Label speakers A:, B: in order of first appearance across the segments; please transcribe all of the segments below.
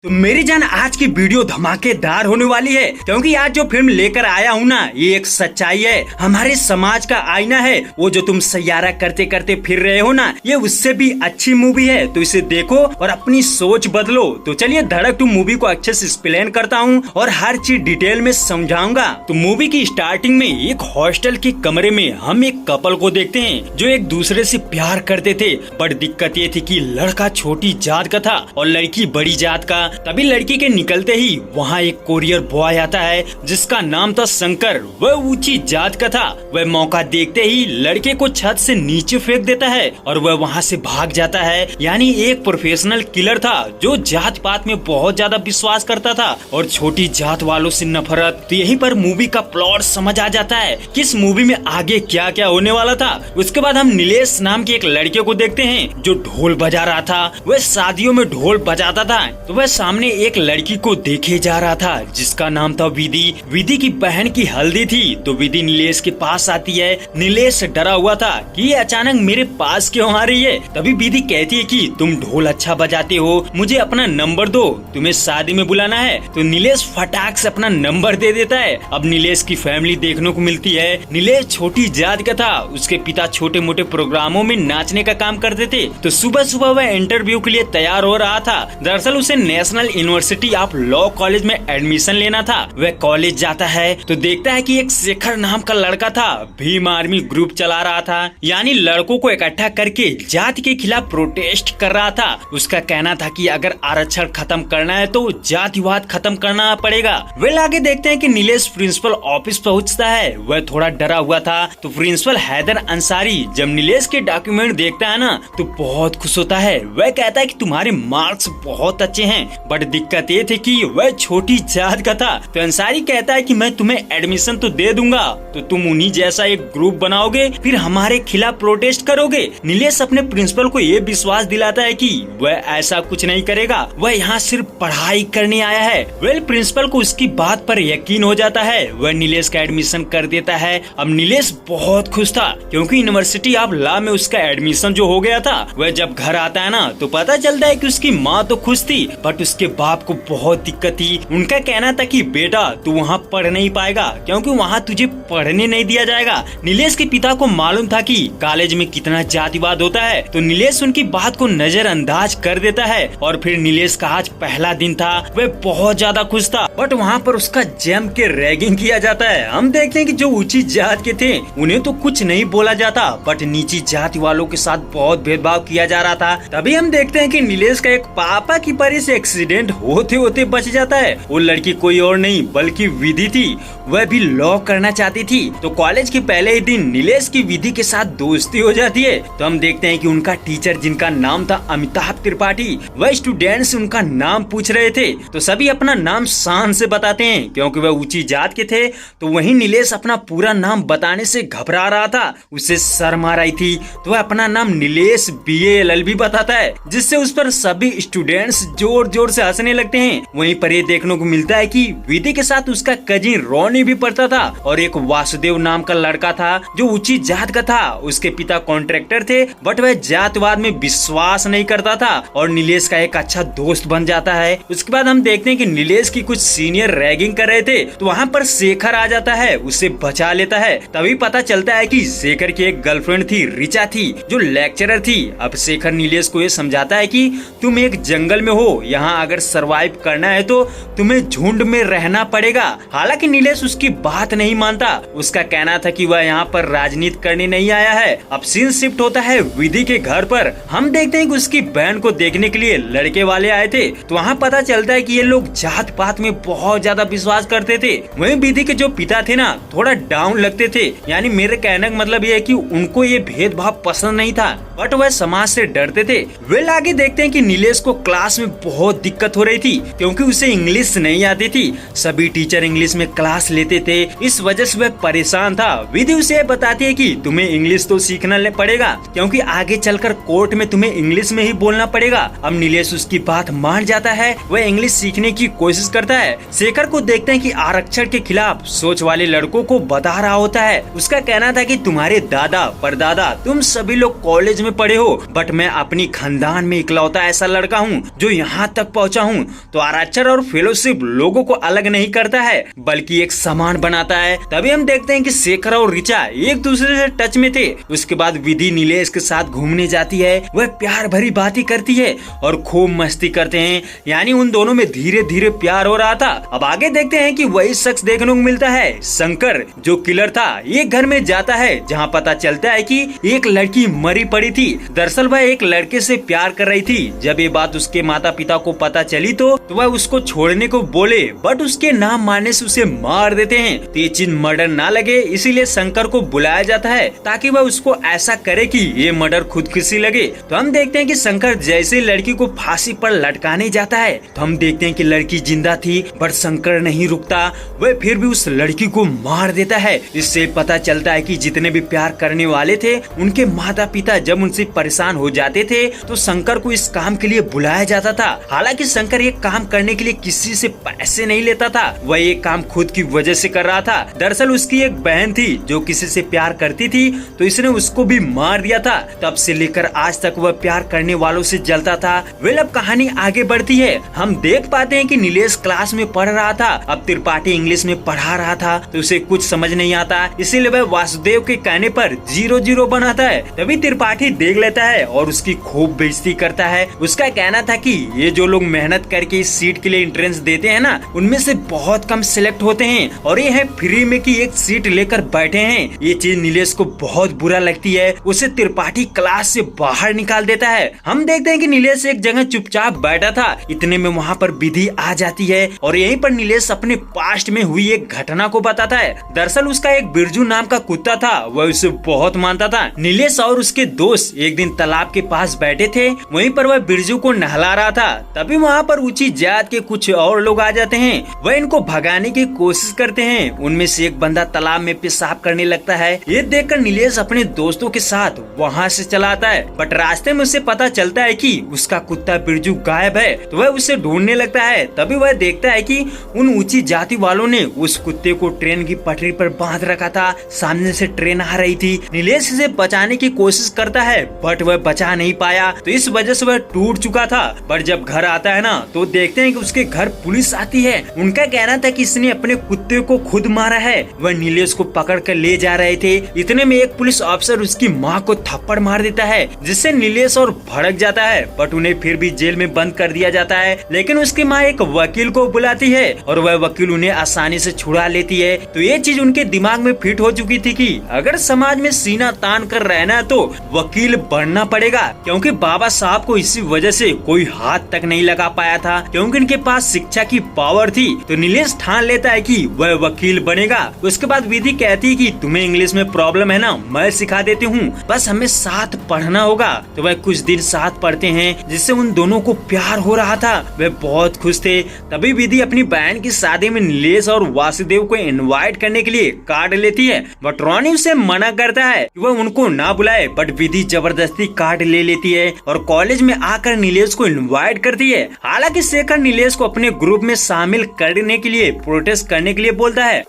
A: तो मेरी जान आज की वीडियो धमाकेदार होने वाली है, क्योंकि आज जो फिल्म लेकर आया हूँ ना, ये एक सच्चाई है, हमारे समाज का आईना है। वो जो तुम सैयारा करते करते फिर रहे हो ना, ये उससे भी अच्छी मूवी है। तो इसे देखो और अपनी सोच बदलो। तो चलिए धड़क 2 मूवी को अच्छे से एक्सप्लेन करता हूँ और हर चीज डिटेल में समझाऊंगा। तो मूवी की स्टार्टिंग में एक हॉस्टल के कमरे में हम एक कपल को देखते हैं जो एक दूसरे से प्यार करते थे। बट दिक्कत ये थी कि लड़का छोटी जात का था और लड़की बड़ी जात का। तभी लड़की के निकलते ही वहाँ एक कोरियर बॉय आता है जिसका नाम था शंकर। वह ऊंची जात का था। वह मौका देखते ही लड़के को छत से नीचे फेंक देता है और वह वहाँ से भाग जाता है। यानी एक प्रोफेशनल किलर था जो जात पात में बहुत ज्यादा विश्वास करता था और छोटी जात वालों से नफरत। तो यहीं पर मूवी का प्लॉट समझ आ जाता है कि इस मूवी में आगे क्या क्या होने वाला था। उसके बाद हम नीलेश नाम के एक लड़के को देखते हैं जो ढोल बजा रहा था। वह शादियों में ढोल बजाता था। तो वह सामने एक लड़की को देखे जा रहा था जिसका नाम था विधि। विधि की बहन की हल्दी थी। तो विधि नीलेश के पास आती है। नीलेश डरा हुआ था कि ये अचानक मेरे पास क्यों आ रही है। तभी विधि कहती है कि तुम ढोल अच्छा बजाते हो, मुझे अपना नंबर दो, तुम्हें शादी में बुलाना है। तो नीलेश फटाक से अपना नंबर दे देता है। अब नीलेश की फैमिली देखने को मिलती है। नीलेश छोटी जात का था। उसके पिता छोटे मोटे प्रोग्रामों में नाचने का काम करते थे। तो सुबह सुबह वह इंटरव्यू के लिए तैयार हो रहा था। दरअसल उसे national university of law college में एडमिशन लेना था। वह कॉलेज जाता है तो देखता है कि एक शेखर नाम का लड़का था भीम आर्मी ग्रुप चला रहा था। यानी लड़कों को इकट्ठा करके जाति के खिलाफ प्रोटेस्ट कर रहा था। उसका कहना था कि अगर आरक्षण खत्म करना है तो जातिवाद खत्म करना पड़ेगा। वे आगे देखते हैं कि नीलेश प्रिंसिपल ऑफिस पहुंचता है। वह थोड़ा डरा हुआ था। तो प्रिंसिपल हैदर अंसारी जब नीलेश के डॉक्यूमेंट देखता है ना तो बहुत खुश होता है। वह कहता है कि तुम्हारे मार्क्स बहुत अच्छे हैं, बट दिक्कत ये थी कि वह छोटी जात का था। तो अंसारी कहता है कि मैं तुम्हें एडमिशन तो दे दूंगा, तो तुम उन्हीं जैसा एक ग्रुप बनाओगे, फिर हमारे खिलाफ प्रोटेस्ट करोगे। नीलेश अपने प्रिंसिपल को ये विश्वास दिलाता है कि वह ऐसा कुछ नहीं करेगा, वह यहाँ सिर्फ पढ़ाई करने आया है। प्रिंसिपल को उसकी बात पर यकीन हो जाता है। वह नीलेश का एडमिशन कर देता है। अब नीलेश बहुत खुश था क्योंकि यूनिवर्सिटी ऑफ लॉ में उसका एडमिशन जो हो गया था। वह जब घर आता है ना तो पता चलता है कि उसकी माँ तो खुश थी बट उसके बाप को बहुत दिक्कत थी। उनका कहना था कि बेटा तू वहाँ पढ़ नहीं पाएगा क्योंकि वहाँ तुझे पढ़ने नहीं दिया जाएगा। नीलेश के पिता को मालूम था कि कॉलेज में कितना जातिवाद होता है। तो नीलेश उनकी बात को नजरअंदाज कर देता है। और फिर नीलेश का आज पहला दिन था। वह बहुत ज्यादा खुश था बट वहाँ पर उसका जम के रैगिंग किया जाता है। हम देखते हैं कि जो ऊंची जात के थे उन्हें तो कुछ नहीं बोला जाता बट नीची जाति वालों के साथ बहुत भेदभाव किया जा रहा था। तभी हम देखते हैं कि नीलेश का एक पापा की परी से एक्सीडेंट होते होते बच जाता है। वो लड़की कोई और नहीं बल्कि विधि थी। वह भी लॉ करना चाहती थी। तो कॉलेज के पहले ही दिन नीलेश की विधि के साथ दोस्ती हो जाती है। तो हम देखते हैं कि उनका टीचर जिनका नाम था अमिताभ त्रिपाठी, वह स्टूडेंट्स उनका नाम पूछ रहे थे। तो सभी अपना नाम शान से बताते हैं क्योंकि वह ऊंची जात के थे। तो वहीं नीलेश अपना पूरा नाम बताने से घबरा रहा था, उसे शर्म आ रही थी। तो वह अपना नाम नीलेश BA-LLB बताता है जिससे उस पर सभी स्टूडेंट्स जोर जोर से हंसने लगते हैं। वहीं पर ये देखने को मिलता है कि विधि के साथ उसका कजिन रोनी भी पढ़ता था और एक वासुदेव नाम का लड़का था जो ऊंची जात का था। उसके पिता कॉन्ट्रैक्टर थे बट वह जातवाद में विश्वास नहीं करता था और नीलेश का एक अच्छा दोस्त बन जाता है। उसके बाद हम देखते हैं कि नीलेश की कुछ सीनियर रैगिंग कर रहे थे। तो वहाँ पर शेखर आ जाता है, उसे बचा लेता है। तभी पता चलता है कि शेखर की एक गर्लफ्रेंड थी, रिचा थी, जो लेक्चरर थी। अब शेखर नीलेश को ये समझाता है कि तुम एक जंगल में हो, यहाँ अगर सरवाइव करना है तो तुम्हें झुंड में रहना पड़ेगा। हालांकि नीलेश उसकी बात नहीं मानता। उसका कहना था कि वह यहाँ पर राजनीति करने नहीं आया है। अब सीन शिफ्ट होता है विधि के घर पर। हम देखते हैं कि उसकी बहन को देखने के लिए लड़के वाले आए थे। तो वहाँ पता चलता है कि ये लोग जात पात में बहुत ज्यादा विश्वास करते थे। वहीं विधि के जो पिता थे ना थोड़ा डाउन लगते थे। यानी मेरे कहने का मतलब ये है कि उनको ये भेदभाव पसंद नहीं था बट वह समाज से डरते थे। वे आगे देखते हैं कि नीलेश को क्लास में बहुत दिक्कत हो रही थी क्योंकि उसे इंग्लिश नहीं आती थी। सभी टीचर इंग्लिश में क्लास लेते थे, इस वजह से वह परेशान था। विधि उसे बताती है कि तुम्हें इंग्लिश तो सीखना पड़ेगा क्योंकि आगे चलकर कोर्ट में तुम्हें इंग्लिश में ही बोलना पड़ेगा। अब नीलेश उसकी बात मान जाता है। वह इंग्लिश सीखने की कोशिश करता है है। शेखर को देखते हैं कि आरक्षण के खिलाफ सोच वाले लड़कों को बता रहा होता है। उसका कहना था कि तुम्हारे दादा परदादा तुम सभी लोग कॉलेज में पढ़े हो, बट मैं अपनी खानदान में इकलौता ऐसा लड़का हूँ जो यहाँ तक पहुँचा हूँ। तो आरक्षण और फेलोशिप लोगों को अलग नहीं करता है बल्कि एक समान बनाता है। तभी हम देखते हैं कि शेखर और ऋचा एक दूसरे से टच में थे। उसके बाद विधि नीलेश के साथ घूमने जाती है। वह प्यार भरी बातें करती है और खूब मस्ती करते हैं, यानी उन दोनों में धीरे धीरे प्यार हो रहा था। अब आगे देखते हैं कि वही शख्स देखने को मिलता है, शंकर, जो किलर था। एक घर में जाता है जहाँ पता चलता है कि एक लड़की मरी पड़ी थी। दरअसल वह एक लड़के से प्यार कर रही थी। जब ये बात उसके माता पिता को पता चली तो वह उसको छोड़ने को बोले, बट उसके ना मानने से उसे मार देते हैं। तो ये चीज मर्डर ना लगे इसीलिए शंकर को बुलाया जाता है ताकि वह उसको ऐसा करे कि ये मर्डर खुदकुशी लगे। तो हम देखते हैं कि शंकर जैसे लड़की को फांसी पर लटकाने जाता है तो हम देखते हैं कि लड़की जिंदा थी, बट शंकर नहीं रुकता। वह फिर भी उस लड़की को मार देता है। इससे पता चलता है कि जितने भी प्यार करने वाले थे उनके माता पिता जब उनसे परेशान हो जाते थे तो शंकर को इस काम के लिए बुलाया जाता था। हालांकि शंकर ये काम करने के लिए किसी से पैसे नहीं लेता था, वह ये काम खुद की वजह से कर रहा था। दरअसल उसकी एक बहन थी जो किसी से प्यार करती थी तो इसने उसको भी मार दिया था। तब से लेकर आज तक वह प्यार करने वालों से जलता था। वेल अब कहानी आगे बढ़ती है। हम देख पाते हैं कि नीलेश क्लास में पढ़ रहा था। अब त्रिपाठी इंग्लिश में पढ़ा रहा था तो उसे कुछ समझ नहीं आता, इसीलिए वह वासुदेव के कहने पर 0-0 बनाता है। तभी त्रिपाठी देख लेता है और उसकी खूब बेइज्जती करता है। उसका कहना था कि ये जो लोग मेहनत करके इस सीट के लिए एंट्रेंस देते हैं ना, उनमें से बहुत कम सिलेक्ट होते हैं और ये है फ्री में कि एक सीट लेकर बैठे हैं। ये चीज नीलेश को बहुत बुरा लगती है। उसे त्रिपाठी क्लास से बाहर निकाल देता है। हम देखते हैं कि नीलेश एक जगह चुपचाप बैठा था। इतने में वहाँ पर विधि आ जाती है और यहीं पर नीलेश अपने पास्ट में हुई एक घटना को बताता है। दरअसल उसका एक बिरजू नाम का कुत्ता था, वह उसे बहुत मानता था। नीलेश और उसके दोस्त एक दिन तालाब के पास बैठे थे। वहीं पर वह बिरजू को नहला रहा था। तभी वहाँ पर ऊंची जात के कुछ और लोग आ जाते हैं। वह इनको भगाने की कोशिश करते हैं। उनमें से एक बंदा तालाब में पेशाब करने लगता है। ये देखकर नीलेश अपने दोस्तों के साथ वहाँ से चला आता है, बट रास्ते में उसे पता चलता है कि उसका कुत्ता बिरजू गायब है। तो वह उसे ढूंढने लगता है। तभी वह देखता है कि उन ऊंची जाति वालों ने उस कुत्ते को ट्रेन की पटरी पर बांध रखा था। सामने से ट्रेन आ रही थी। नीलेश इसे बचाने की कोशिश करता है, बट वह बचा नहीं पाया। तो इस वजह से वह टूट चुका था। पर जब घर आता है ना तो देखते हैं कि उसके घर पुलिस आती है। उनका कहना था कि इसने अपने कुत्ते को खुद मारा है। वह नीलेश को पकड़ कर ले जा रहे थे। इतने में एक पुलिस अफसर उसकी माँ को थप्पड़ मार देता है, जिससे नीलेश और भड़क जाता है। बट उन्हें फिर भी जेल में बंद कर दिया जाता है। लेकिन उसकी माँ एक वकील को बुलाती है और वह वकील उन्हें आसानी से छुड़ा लेती है। तो ये चीज उनके दिमाग में फिट हो चुकी थी कि अगर समाज में सीना तान कर रहना है तो वकील बनना पड़ेगा, क्योंकि बाबा साहब को इसी वजह से कोई हाथ तक नहीं लगा पाया था, क्योंकि इनके पास शिक्षा की पावर थी। तो नीलेश ठान लेता है कि वह वकील बनेगा। उसके बाद विधि कहती है कि तुम्हें इंग्लिश में प्रॉब्लम है ना, मैं सिखा देती हूँ, बस हमें साथ पढ़ना होगा। तो वह कुछ दिन साथ पढ़ते हैं, जिससे उन दोनों को प्यार हो रहा था। वे बहुत खुश थे। तभी विधि अपनी बहन की शादी में नीलेश और वासुदेव को इनवाइट करने के लिए कार्ड लेती है, बट रोनी उसे मना करता है कि वह उनको ना बुलाए। बट विधि जबरदस्ती कार्ड ले लेती है और कॉलेज में आकर नीलेश को इनवाइट करती है। हालांकि शेखर नीलेश को अपने ग्रुप में शामिल करने के लिए प्रोटेस्ट करने के लिए बोलता है।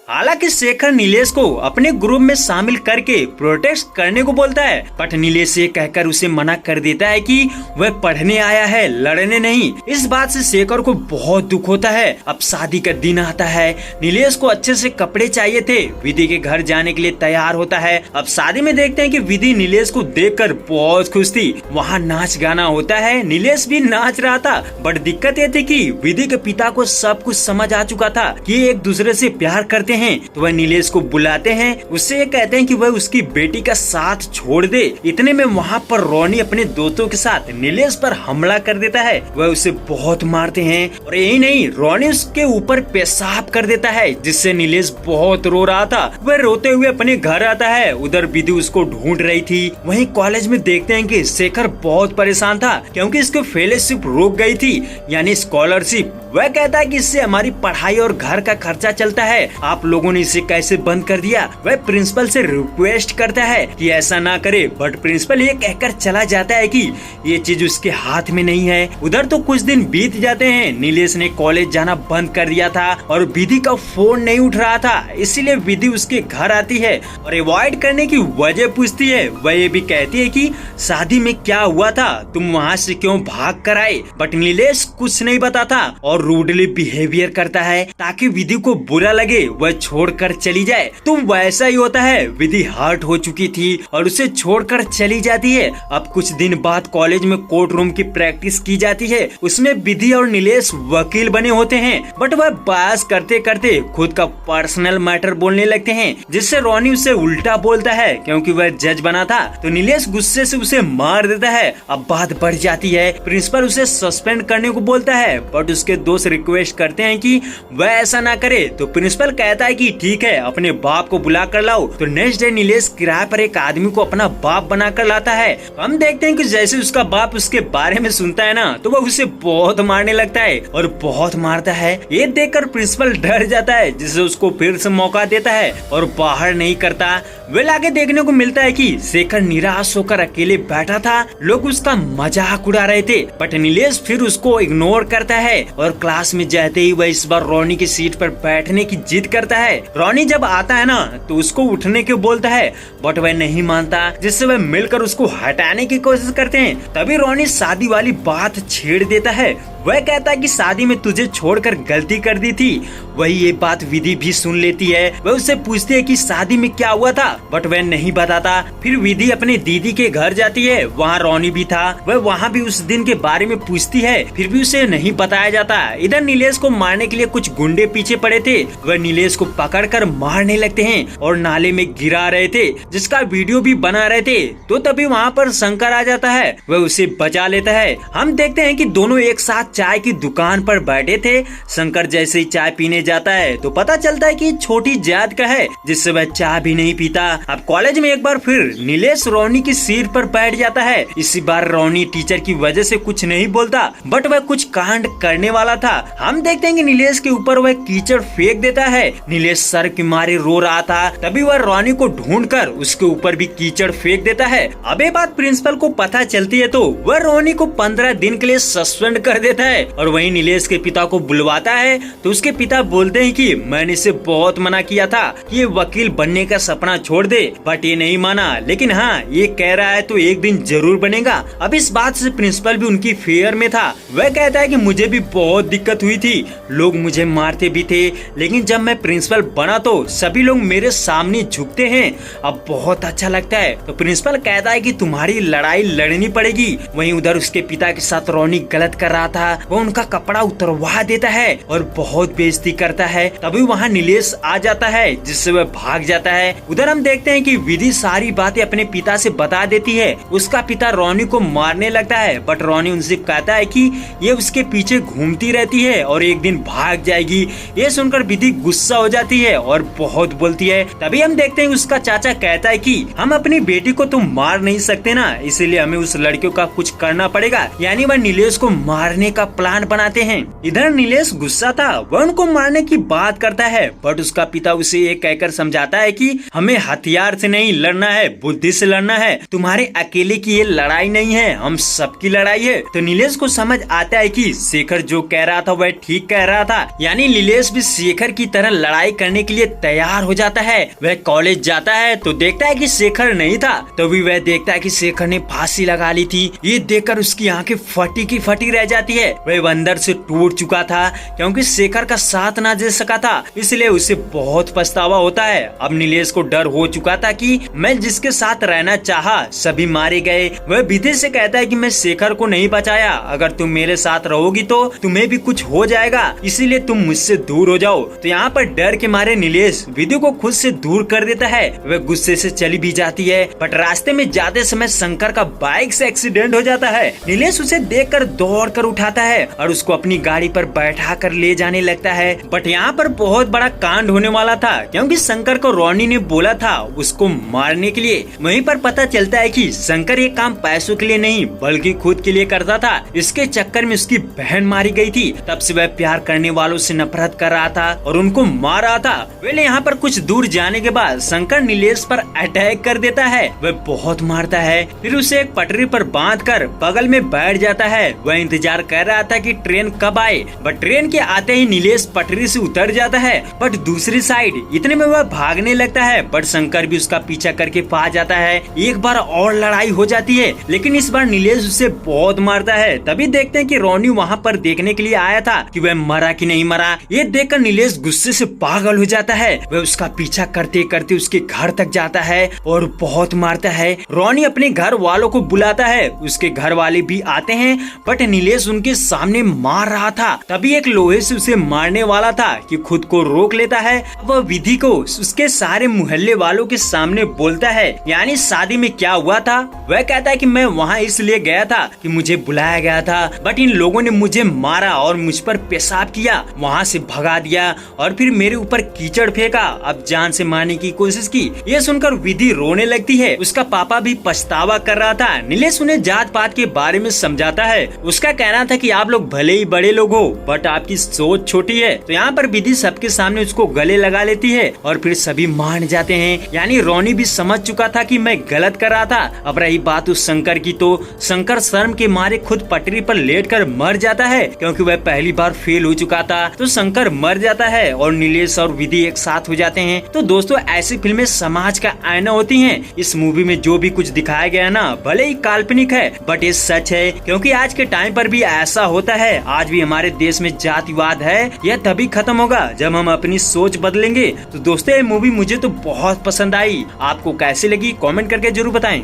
A: बट नीलेश ये कहकर उसे मना कर देता है कि वह पढ़ने आया है, लड़ने नहीं। इस बात से शेखर को बहुत दुख होता है। अब शादी का दिन आता है। नीलेश को अच्छे से कपड़े चाहिए थे। विधि के घर जाने के लिए तैयार होता है। अब शादी में देखते हैं कि विधि नीलेश को देखकर बहुत खुश थी। वहाँ नाच गाना होता है, नीलेश भी नाच रहा था। बट दिक्कत ये थी कि विधि के पिता को सब कुछ समझ आ चुका था कि एक दूसरे से प्यार करते हैं। तो वह नीलेश को बुलाते हैं, उससे ये कहते हैं कि वह उसकी बेटी का साथ छोड़ दे। इतने में वहाँ पर रोनी अपने दोस्तों के साथ नीलेश पर हमला कर देता है। वह उसे बहुत मारते हैं और यही नहीं, रोनी उसके ऊपर पेशाब कर देता है, जिससे नीलेश बहुत रो रहा था। वह रोते हुए अपने घर आता है। उधर विधि उसको ढूंढ रही थी। वहीं कॉलेज में देखते हैं कि शेखर बहुत परेशान था, क्योंकि इसको फेलोशिप रुक गई थी, यानी स्कॉलरशिप। वह कहता है कि इससे हमारी पढ़ाई और घर का खर्चा चलता है, आप लोगों ने इसे कैसे बंद कर दिया। वह प्रिंसिपल से रिक्वेस्ट करता है कि ऐसा ना करे, बट प्रिंसिपल ये कहकर चला जाता है कि ये चीज उसके हाथ में नहीं है। उधर तो कुछ दिन बीत जाते हैं। नीलेश ने कॉलेज जाना बंद कर दिया था और विधि का फोन नहीं उठ रहा था, इसीलिए विधि उसके घर आती है और अवॉइड करने की वजह पूछती है। वह ये भी कहती है कि शादी में क्या हुआ था, तुम वहाँ से क्यों भाग कर आए, बट नीलेश कुछ नहीं बताता और रूडली बिहेवियर करता है ताकि विधि को बुरा लगे, वह छोड़कर चली जाए। तो वैसा ही होता है, विधि हर्ट हो चुकी थी और उसे छोड़कर चली जाती है। अब कुछ दिन बाद कॉलेज में कोर्ट रूम की प्रैक्टिस की जाती है, उसमें विधि और नीलेश वकील बने होते हैं, बट वह बहस करते करते खुद का पर्सनल मैटर बोलने लगते हैं, जिससे रोनी उसे उल्टा बोलता है क्योंकि वह जज बना था। तो नीलेश गुस्से से उसे मार देता है। अब बात बढ़ जाती है, प्रिंसिपल उसे सस्पेंड करने को बोलता है, बट उसके दोस्त रिक्वेस्ट करते हैं कि वह ऐसा ना करे। तो प्रिंसिपल कहता है कि ठीक है, अपने बाप को बुला कर लाओ। तो नेक्स्ट डे नीलेश किराए पर एक आदमी को अपना बाप बना कर लाता है। हम देखते हैं कि जैसे उसका बाप उसके बारे में सुनता है ना, तो वह उसे बहुत मारने लगता है और बहुत मारता है। ये देखकर प्रिंसिपल डर जाता है, जिससे उसको फिर से मौका देता है और बाहर नहीं करता। वेल आगे देखने को मिलता है कि शेखर निराश होकर अकेले बैठा था, लोग उसका मजाक उड़ा रहे थे, बट नीलेश फिर उसको इग्नोर करता है और क्लास में जाते ही वह इस बार रोनी की सीट पर बैठने की जिद करता है। रोनी जब आता है ना, तो उसको उठने के बोलता है, बट वह नहीं मानता, जिससे वह मिलकर उसको हटाने की कोशिश करते हैं। तभी रोनी शादी वाली बात छेड़ देता है। वह कहता है कि शादी में तुझे छोड़कर गलती कर दी थी। वही ये बात विधि भी सुन लेती है। वह उससे पूछती है कि शादी में क्या हुआ था, बट वह नहीं बताता। फिर विधि अपने दीदी के घर जाती है, वहाँ रोनी भी था। वह वहाँ भी उस दिन के बारे में पूछती है, फिर भी उसे नहीं बताया जाता। इधर नीलेश को मारने के लिए कुछ गुंडे पीछे पड़े थे, वह नीलेश को पकड़कर मारने लगते हैं और नाले में गिरा रहे थे, जिसका वीडियो भी बना रहे थे। तो तभी वहाँ पर शंकर आ जाता है, वह उसे बचा लेता है। हम देखते हैं कि दोनों एक साथ चाय की दुकान पर बैठे थे। शंकर जैसे ही चाय पीने जाता है तो पता चलता है कि छोटी जात का है, जिससे वह चाय भी नहीं पीता। अब कॉलेज में एक बार फिर नीलेश रोनी की सीट पर बैठ जाता है। इसी बार रोनी टीचर की वजह से कुछ नहीं बोलता, बट वह कुछ कांड करने वाला था। हम देखते हैं कि नीलेश के ऊपर वह कीचड़ फेंक देता है। नीलेश सर के मारे रो रहा था, तभी वह रोनी को ढूंढकर उसके ऊपर भी कीचड़ फेंक देता है। अब ये बात प्रिंसिपल को पता चलती है, तो वह रोनी को 15 दिन के लिए सस्पेंड कर देता है और वहीं नीलेश के पिता को बुलवाता है। तो उसके पिता बोलते हैं कि मैंने इसे बहुत मना किया था कि ये वकील बनने का सपना छोड़ दे, बट ये नहीं माना, लेकिन हाँ ये कह रहा है तो एक दिन जरूर बनेगा। अब इस बात से प्रिंसिपल भी उनकी फेयर में था। वह कहता है कि मुझे भी बहुत दिक्कत हुई थी, लोग मुझे मारते भी थे, लेकिन जब मैं प्रिंसिपल बना तो सभी लोग मेरे सामने झुकते हैं, अब बहुत अच्छा लगता है। तो प्रिंसिपल कहता है कि तुम्हारी लड़ाई लड़नी पड़ेगी। वहीं उधर उसके पिता के साथ रोनी गलत कर रहा था, वो उनका कपड़ा उतरवा देता है और बहुत बेइज्जती करता है। तभी वहाँ नीलेश आ जाता है, जिससे वह भाग जाता है। उधर हम देखते हैं कि विधि सारी बातें अपने पिता से बता देती है। उसका पिता रोनी को मारने लगता है, बट रोनी उनसे कहता है कि ये उसके पीछे घूमती रहती है और एक दिन भाग जाएगी। ये सुनकर विधि गुस्सा हो जाती है और बहुत बोलती है। तभी हम देखते हैं उसका चाचा कहता है कि हम अपनी बेटी को तो मार नहीं सकते ना, इसीलिए हमें उस लड़कियों का कुछ करना पड़ेगा। यानी वह नीलेश को मारने का प्लान बनाते हैं। इधर नीलेश गुस्सा था, वह उनको मारने की बात करता है, बट उसका पिता उसे ये कहकर समझाता है कि हमें हथियार से नहीं लड़ना है, बुद्धि से लड़ना है। तुम्हारे अकेले की ये लड़ाई नहीं है, हम सबकी लड़ाई है। तो नीलेश को समझ आता है कि शेखर जो कह रहा था वह ठीक कह रहा था। यानी नीलेश भी शेखर की तरह लड़ाई करने के लिए तैयार हो जाता है। वह कॉलेज जाता है तो देखता है कि शेखर नहीं था। तभी वह देखता है कि शेखर ने फांसी लगा ली थी। ये देखकर उसकी आंखें फटी की फटी रह जाती है। वह अंदर से टूट चुका था क्योंकि शेखर का साथ ना दे सका था, इसलिए उसे बहुत पछतावा होता है। अब नीलेश को डर हो चुका था कि मैं जिसके साथ रहना चाहा सभी मारे गए। वह विधि से कहता है कि मैं शेखर को नहीं बचाया, अगर तुम मेरे साथ रहोगी तो तुम्हें भी कुछ हो जाएगा, इसीलिए तुम मुझसे दूर हो जाओ। तो यहाँ पर डर के मारे नीलेश विधि को खुद से दूर कर देता है। वह गुस्से से चली भी जाती है, बट रास्ते में जाते समय शंकर का बाइक से एक्सीडेंट हो जाता है। नीलेश उसे देखकर दौड़कर उठाता आता है और उसको अपनी गाड़ी पर बैठा कर ले जाने लगता है। बट यहाँ पर बहुत बड़ा कांड होने वाला था, क्योंकि शंकर को रोनी ने बोला था उसको मारने के लिए। वहीं पर पता चलता है कि शंकर ये काम पैसों के लिए नहीं बल्कि खुद के लिए करता था। इसके चक्कर में उसकी बहन मारी गई थी। तब से वह प्यार करने वालों से नफरत कर रहा था और उनको मार रहा था। पहले यहाँ पर कुछ दूर जाने के बाद शंकर नीलेश पर अटैक कर देता है। वह बहुत मारता है, फिर उसे एक पटरी पर बांधकर बगल में बैठ जाता है। वह इंतजार कर रहा था कि ट्रेन कब आए, बट ट्रेन के आते ही नीलेश पटरी से उतर जाता है। बट दूसरी साइड इतने में वह भागने लगता है, बट शंकर भी उसका पीछा करके पा जाता है। एक बार और लड़ाई हो जाती है, लेकिन इस बार नीलेश उसे बहुत मारता है। तभी देखते हैं कि रोनी वहाँ पर देखने के लिए आया था कि वह मरा कि नहीं मरा। ये देखकर नीलेश गुस्से से पागल हो जाता है। वह उसका पीछा करते करते उसके घर तक जाता है और बहुत मारता है। रोनी अपने घर वालों को बुलाता है, उसके घर वाले भी आते हैं, बट नीलेश उनके सामने मार रहा था। तभी एक लोहे से उसे मारने वाला था कि खुद को रोक लेता है। वह विधि को उसके सारे मोहल्ले वालों के सामने बोलता है, यानी शादी में क्या हुआ था। वह कहता है कि मैं वहाँ इसलिए गया था कि मुझे बुलाया गया था, बट इन लोगों ने मुझे मारा और मुझ पर पेशाब किया, वहाँ से भगा दिया और फिर मेरे ऊपर कीचड़ फेंका, अब जान से मारने की कोशिश की। ये सुनकर विधि रोने लगती है। उसका पापा भी पछतावा कर रहा था। नीलेश उन्हें जात पात के बारे में समझाता है। उसका कहना था कि आप लोग भले ही बड़े लोग हो, बट आपकी सोच छोटी है। तो यहाँ पर विधि सबके सामने उसको गले लगा लेती है और फिर सभी मान जाते हैं। यानी रोनी भी समझ चुका था कि मैं गलत कर रहा था। अब रही बात उस शंकर की, तो शंकर शर्म के मारे खुद पटरी पर लेटकर मर जाता है, क्योंकि वह पहली बार फेल हो चुका था। तो शंकर मर जाता है और नीलेश और विधि एक साथ हो जाते हैं। तो दोस्तों, ऐसी फिल्में समाज का आईना होती हैं। इस मूवी में जो भी कुछ दिखाया गया ना, भले ही काल्पनिक है बट ये सच है, क्योंकि आज के टाइम पर भी ऐसा होता है। आज भी हमारे देश में जातिवाद है, यह तभी खत्म होगा जब हम अपनी सोच बदलेंगे। तो दोस्तों, ये मूवी मुझे तो बहुत पसंद आई। आपको कैसी लगी कमेंट करके जरूर बताएं।